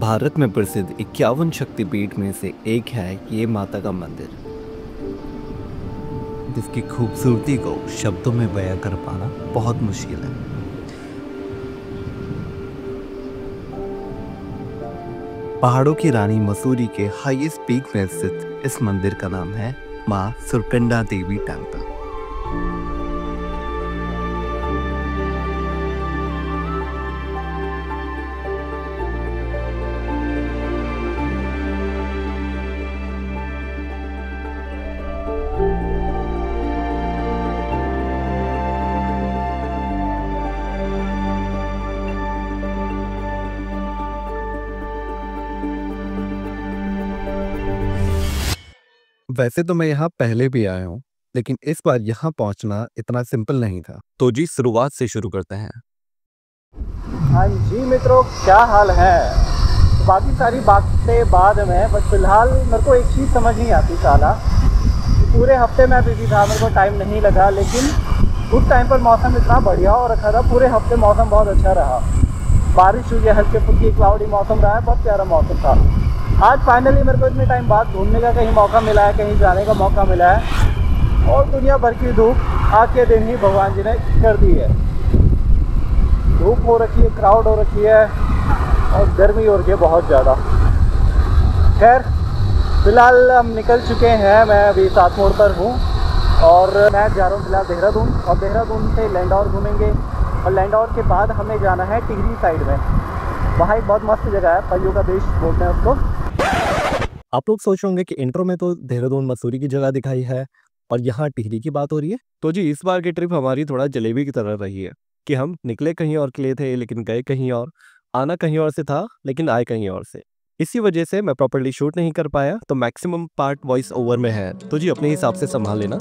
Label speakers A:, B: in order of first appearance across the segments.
A: भारत में प्रसिद्ध 51 शक्तिपीठ में से एक है ये माता का मंदिर, जिसकी खूबसूरती को शब्दों में बयां कर पाना बहुत मुश्किल है। पहाड़ों की रानी मसूरी के हाईएस्ट पीक में स्थित इस मंदिर का नाम है मां सुरकंडा देवी टेम्पल। वैसे तो मैं यहाँ पहले भी आया हूँ, लेकिन इस बार यहाँ पहुँचना इतना सिंपल नहीं था। तो जी शुरुआत से शुरू करते हैं।
B: हाँ जी मित्रों, क्या हाल है। तो बाकी सारी बातें बाद में, बट फिलहाल मेरे को एक चीज़ समझ नहीं आती साला। पूरे हफ्ते मैं बिजी था, मेरे को टाइम नहीं लगा, लेकिन उस टाइम पर मौसम इतना बढ़िया हो रखा था। पूरे हफ्ते मौसम बहुत अच्छा रहा, बारिश हुई है, हल्के फुल्की क्लाउडी मौसम रहा है, बहुत प्यारा मौसम था। आज फाइनली मेरे को इतने टाइम बाद घूमने का कहीं मौका मिला है, कहीं जाने का मौका मिला है, और दुनिया भर की धूप आज के दिन ही भगवान जी ने कर दी है। धूप हो रखी है, क्राउड हो रखी है, और गर्मी हो रही है बहुत ज़्यादा। खैर फिलहाल हम निकल चुके हैं, मैं अभी सात मोड़ पर हूँ और मैं जा रहा हूँ फिलहाल देहरादून, और देहरादून से लैंडौर घूमेंगे, और लैंडौर के बाद हमें जाना है टिहरी साइड में। वहाँ एक बहुत मस्त जगह है, पल्लियों का देश बोलते हैं उसको।
A: आप लोग सोच रहे होंगे कि इंट्रो में तो देहरादून मसूरी की जगह दिखाई है और यहाँ टिहरी की बात हो रही है। तो जी इस बार की ट्रिप हमारी थोड़ा जलेबी की तरह रही है कि हम निकले कहीं और के लिए थे, लेकिन गए कहीं और। आना कहीं और से था, लेकिन आए कहीं और से। इसी वजह से मैं प्रॉपर्ली शूट नहीं कर पाया, तो मैक्सिमम पार्ट वॉइस ओवर में है। तो जी अपने हिसाब से संभाल लेना,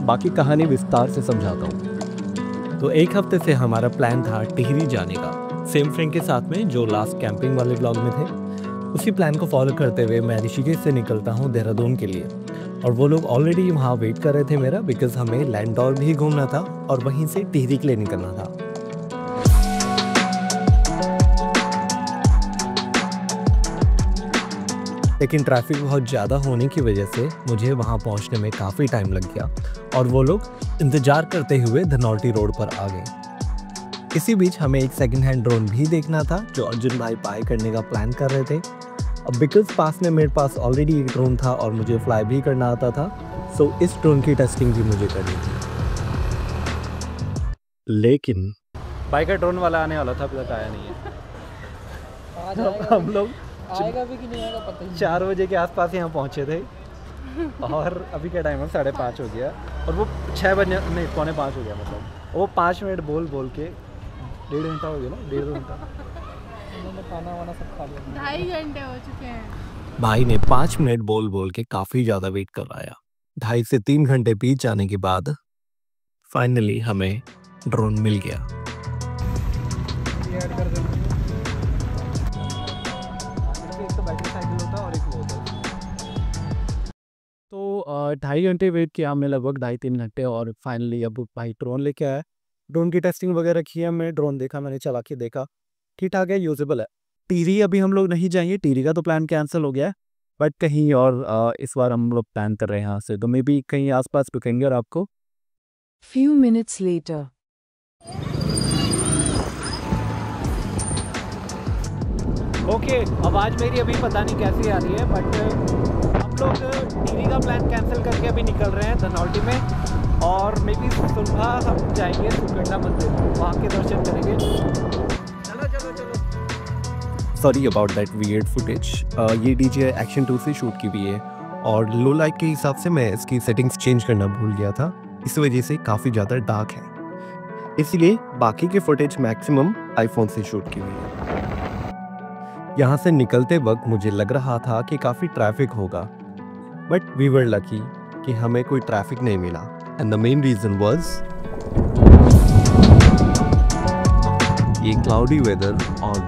A: बाकी कहानी विस्तार से समझाता हूँ। तो एक हफ्ते से हमारा प्लान था टिहरी जाने का, सेम फ्रेंड के साथ में जो लास्ट कैंपिंग वाले ब्लॉग में थे। उसी प्लान को फॉलो करते हुए मैं ऋषिकेश से निकलता हूँ देहरादून के लिए, और वो लोग ऑलरेडी वहाँ वेट कर रहे थे मेरा, बिकॉज हमें लैंडौर भी घूमना था और वहीं से टिहरी के लिए निकलना था। लेकिन ट्रैफिक बहुत ज़्यादा होने की वजह से मुझे वहाँ पहुँचने में काफ़ी टाइम लग गया, और वो लोग इंतज़ार करते हुए धनौल्टी रोड पर आ गए। इसी बीच हमें एक सेकंड हैंड ड्रोन भी देखना था, जो अर्जुन भाई बाय करने का प्लान कर रहे थे। अब बिकॉज पास में मेरे पास ऑलरेडी एक ड्रोन था और मुझे फ्लाई भी करना आता था, सो इस ड्रोन की टेस्टिंग भी मुझे करनी थी। लेकिन
B: बाइक का ड्रोन वाला आने वाला था, अभी तक आया नहीं है। हम लोग
C: आएगा भी कि नहीं आएगा पता ही नहीं।
B: 4 बजे के आसपास यहाँ पहुँचे थे, और अभी क्या टाइम है, 5:30 हो गया, और वो 6 बजे नहीं, 4:45 हो गया। मतलब वो 5 मिनट बोल के 1.5 घंटा हो गया ना, 1.5 घंटा। उन्होंने खाना वाना सब खा लिया,
C: 2.5 घंटे हो चुके हैं।
A: भाई ने 5 मिनट बोल के काफ़ी ज़्यादा वेट करवाया। 2.5 से 3 घंटे बीत जाने के बाद फाइनली हमें ड्रोन मिल गया।
B: ये ऐड कर देना। एक तो बैटरी साइकिल होता है और एक वो होता है।
D: तो 2.5 घंटे वेट किया हमने, लगभग 2.5-3 घंटे, और फाइनली अब भाई ड्रोन लेके आया। ड्रोन की टेस्टिंग वगैरह की है, मैं ड्रोन देखा, मैंने चला के देखा, ठीक ठाक है, यूजेबल है। टिहरी अभी हम लोग नहीं जाएंगे, टिहरी का तो प्लान कैंसिल हो गया है, बट कहीं और इस बार हम लोग प्लान कर रहे हैं यहाँ से, तो मे बी कहीं आसपास रुकेंगे। और आपको
E: Few minutes later.
B: ओके, आवाज़ मेरी अभी पता नहीं कैसी आ रही है, बट हम लोग टिहरी का प्लान कैंसिल करके अभी निकल रहे हैं धनौल्टी में, और मे बी सुबह हम जाएंगे सुरकंडा मंदिर, वहाँ के दर्शन करेंगे। चलो चलो चलो।
A: Sorry about that weird footage. ये DJI Action 2 से शूट की हुई है, और लो लाइट के हिसाब से मैं इसकी सेटिंग्स चेंज करना भूल गया था, इस वजह से काफ़ी ज़्यादा डार्क है, इसलिए बाकी की फुटेज मैक्सिमम आईफोन से शूट की हुई है। यहाँ से निकलते वक्त मुझे लग रहा था कि काफ़ी ट्रैफिक होगा, बट वी वर लकी कि हमें कोई ट्रैफिक नहीं मिला, and the main reason was ये क्लाउडी वेदर और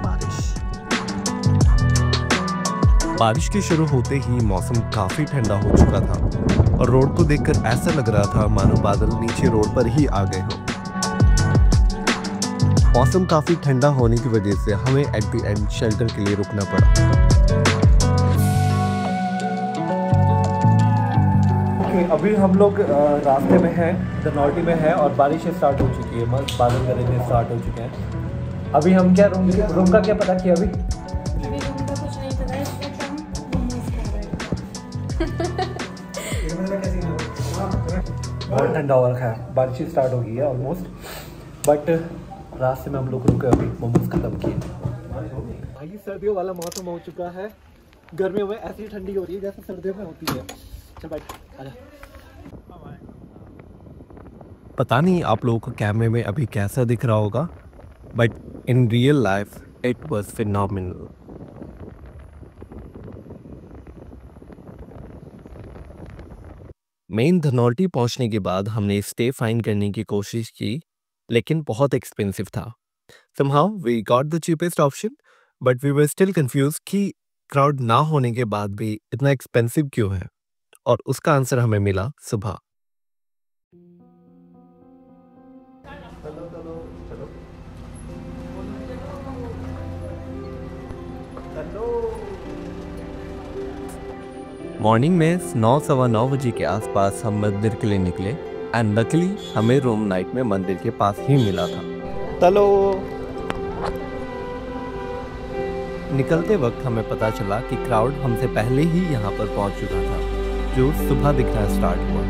A: बारिश के शुरू होते ही मौसम काफ़ी ठंडा हो चुका था, और रोड को देखकर ऐसा लग रहा था मानो बादल नीचे रोड पर ही आ गए हो। मौसम काफ़ी ठंडा होने की वजह से हमें एट द एंड शेल्टर के लिए रुकना पड़ा। अभी हम लोग रास्ते में हैं, धनौल्टी में हैं और बारिश स्टार्ट हो चुकी है, मस्त बादल गरजने स्टार्ट हो चुके हैं। अभी हम क्या रूम का क्या पता किया अभी?
C: अभी रूम का कुछ नहीं पता है, इस वक्त हम मोमोज खा रहे हैं।
A: बहुत ठंडा हो रखा है, बारिश स्टार्ट हो गई है ऑलमोस्ट, बट रास्ते में हम लोग रुके, अभी मोमोज खत्म किए। भाई सर्दियों वाला मौसम हो चुका है, गर्मियों में ऐसी ठंडी हो रही है जैसे सर्दियों में होती है। चल भाई आजा। पता नहीं आप लोगों को कैमरे में अभी कैसा दिख रहा होगा, but in real life it was phenomenal. Main Dhanaulti पहुंचने के बाद हमने स्टे फाइंड करने की कोशिश की, लेकिन बहुत एक्सपेंसिव था। Somehow we got the cheapest option, but we were still confused कि क्राउड ना होने के बाद भी इतना एक्सपेंसिव क्यों है, और उसका आंसर हमें मिला सुबह। मॉर्निंग में 9-9:15 बजे के आसपास हम मंदिर के लिए निकले एंड लकीली हमें रूम नाइट में मंदिर के पास ही मिला था। चलो। निकलते वक्त हमें पता चला कि क्राउड हमसे पहले ही यहाँ पर पहुँच चुका था, जो सुबह दिखना स्टार्ट हुआ।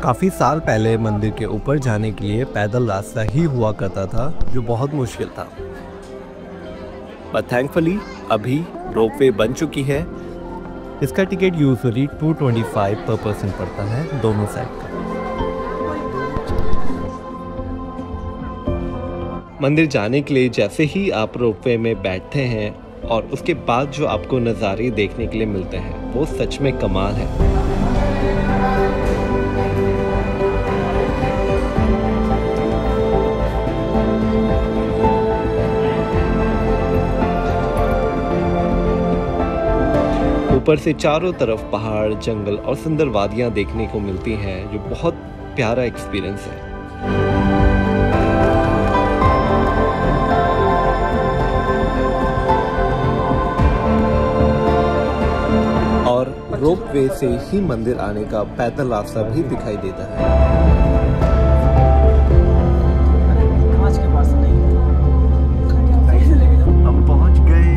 A: काफ़ी साल पहले मंदिर के ऊपर जाने के लिए पैदल रास्ता ही हुआ करता था, जो बहुत मुश्किल था, बट थैंकफुली अभी रोपवे बन चुकी है। इसका टिकट यूजुअली 225 पर पर्सन पड़ता है दोनों साइड का। मंदिर जाने के लिए जैसे ही आप रोपवे में बैठते हैं और उसके बाद जो आपको नज़ारे देखने के लिए मिलते हैं, वो सच में कमाल है। ऊपर से चारों तरफ पहाड़, जंगल और सुंदर वादियां देखने को मिलती हैं, जो बहुत प्यारा एक्सपीरियंस है। और रोपवे से ही मंदिर आने का पैदल रास्ता भी दिखाई देता है। हम पहुंच गए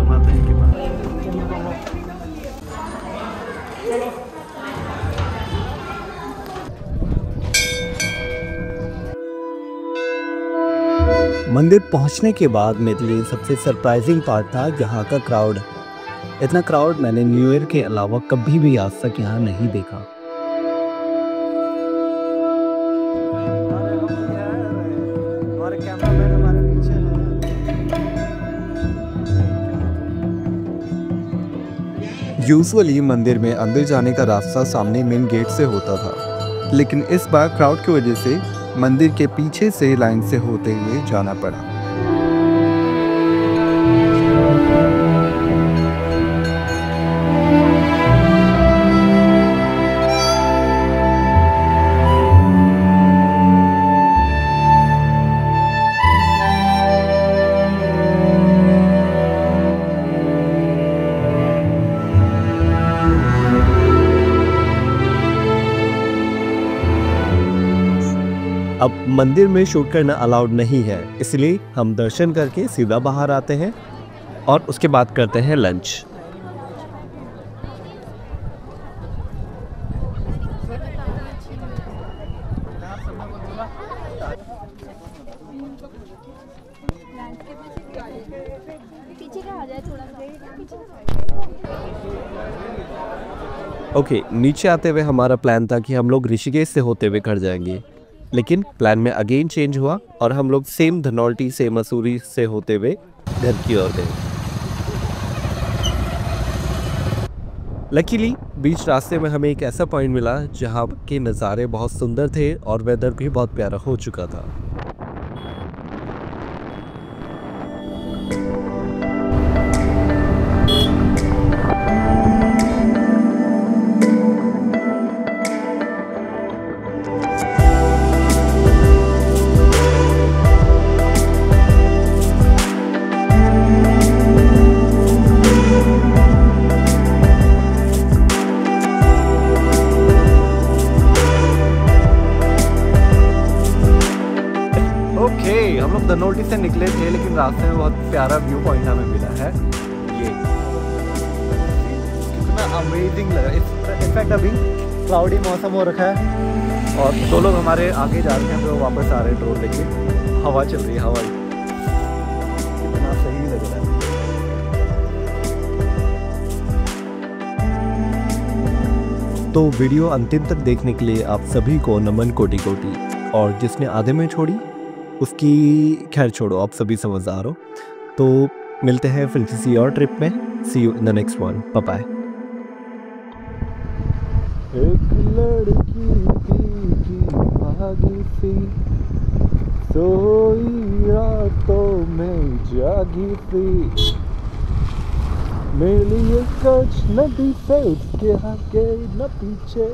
A: माता जी के पास। मंदिर पहुंचने के बाद मेरे लिए सबसे सरप्राइजिंग पार्ट था यहाँ का क्राउड। इतना क्राउड मैंने न्यू ईयर के अलावा कभी भी आज तक यहाँ नहीं देखा।
F: यूजुअली मंदिर में अंदर जाने का रास्ता सामने मेन गेट से होता था, लेकिन इस बार क्राउड की वजह से मंदिर के पीछे से लाइन से होते हुए जाना पड़ा।
A: अब मंदिर में शूट करना अलाउड नहीं है, इसलिए हम दर्शन करके सीधा बाहर आते हैं और उसके बाद करते हैं लंच। ओके, नीचे आते हुए हमारा प्लान था कि हम लोग ऋषिकेश से होते हुए घर जाएंगे, लेकिन प्लान में अगेन चेंज हुआ और हम लोग सेम धनौल्टी से मसूरी से होते हुए घर की ओर गए। लकीली बीच रास्ते में हमें एक ऐसा पॉइंट मिला जहाँ के नज़ारे बहुत सुंदर थे और वेदर भी बहुत प्यारा हो चुका था। हम लोग धनौल्टी से निकले थे लेकिन रास्ते में बहुत प्यारा व्यू पॉइंट हमें मिला है। ये कितना अमेजिंग लगा। इनफैक्ट अभी क्लाउडी मौसम हो रखा है और दो लोग हमारे आगे जा रहे हैं, हम लोग वापस आ रहे हैं ड्रोन लेके। हवा चल रही है, हवा कितना सही लग रहा है। तो वीडियो अंतिम तक देखने के लिए आप सभी को नमन कोटि कोटि, और जिसने आधे में छोड़ी उसकी खैर छोड़ो, आप सभी समझदार हो। तो मिलते हैं फिर किसी और ट्रिप में। See you in the next one. Bye bye.
F: एक लड़की की भागी सी सोई रातों में जागी सी, मेरे लिए कुछ न दिखे उसके आगे न पीछे।